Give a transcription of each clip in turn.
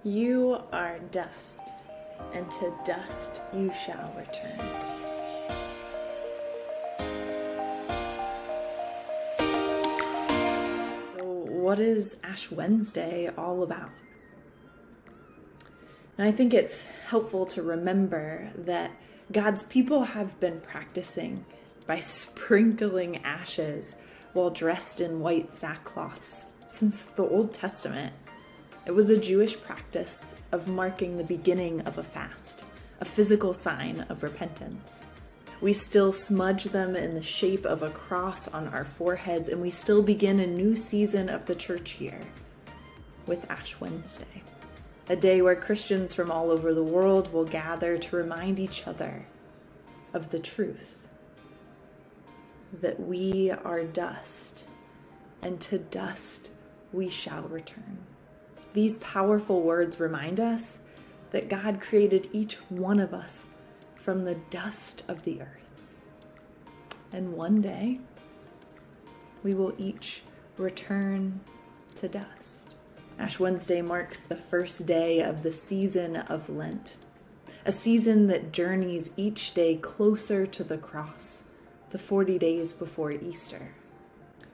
You are dust, and to dust you shall return. So what is Ash Wednesday all about? And I think it's helpful to remember that God's people have been practicing by sprinkling ashes while dressed in white sackcloths since the Old Testament. It was a Jewish practice of marking the beginning of a fast, a physical sign of repentance. We still smudge them in the shape of a cross on our foreheads, and we still begin a new season of the church year with Ash Wednesday, a day where Christians from all over the world will gather to remind each other of the truth that we are dust, and to dust we shall return. These powerful words remind us that God created each one of us from the dust of the earth. And one day, we will each return to dust. Ash Wednesday marks the first day of the season of Lent, a season that journeys each day closer to the cross, the 40 days before Easter.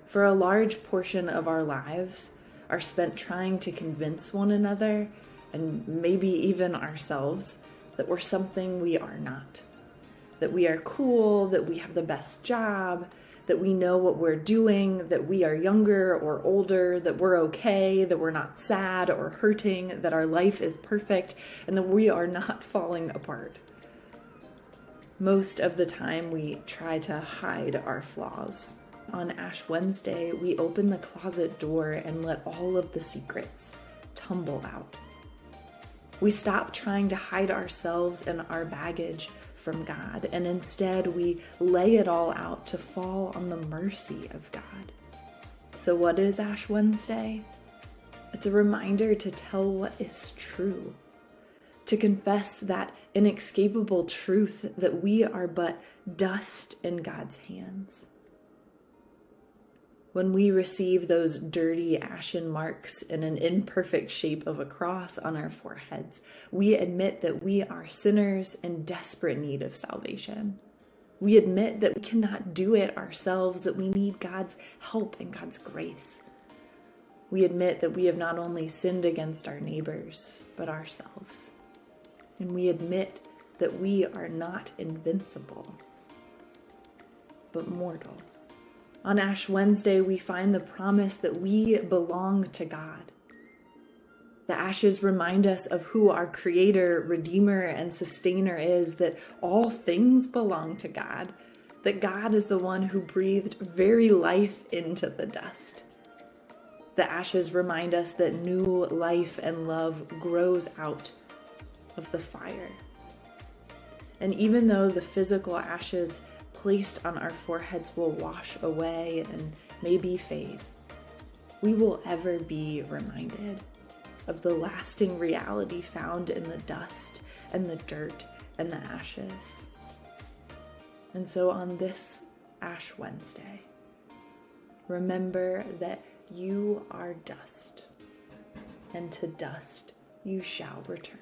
For a large portion of our lives are spent trying to convince one another, and maybe even ourselves, that we're something we are not. That we are cool, that we have the best job, that we know what we're doing, that we are younger or older, that we're okay, that we're not sad or hurting, that our life is perfect, and that we are not falling apart. Most of the time, we try to hide our flaws. On Ash Wednesday, we open the closet door and let all of the secrets tumble out. We stop trying to hide ourselves and our baggage from God, and instead we lay it all out to fall on the mercy of God. So what is Ash Wednesday? It's a reminder to tell what is true, to confess that inescapable truth that we are but dust in God's hands. When we receive those dirty ashen marks in an imperfect shape of a cross on our foreheads, we admit that we are sinners in desperate need of salvation. We admit that we cannot do it ourselves, that we need God's help and God's grace. We admit that we have not only sinned against our neighbors, but ourselves. And we admit that we are not invincible, but mortal. On Ash Wednesday, we find the promise that we belong to God. The ashes remind us of who our Creator, Redeemer, and Sustainer is, that all things belong to God, that God is the one who breathed very life into the dust. The ashes remind us that new life and love grows out of the fire. And even though the physical ashes placed on our foreheads will wash away and maybe fade, we will ever be reminded of the lasting reality found in the dust and the dirt and the ashes. And so on this Ash Wednesday, remember that you are dust, and to dust you shall return.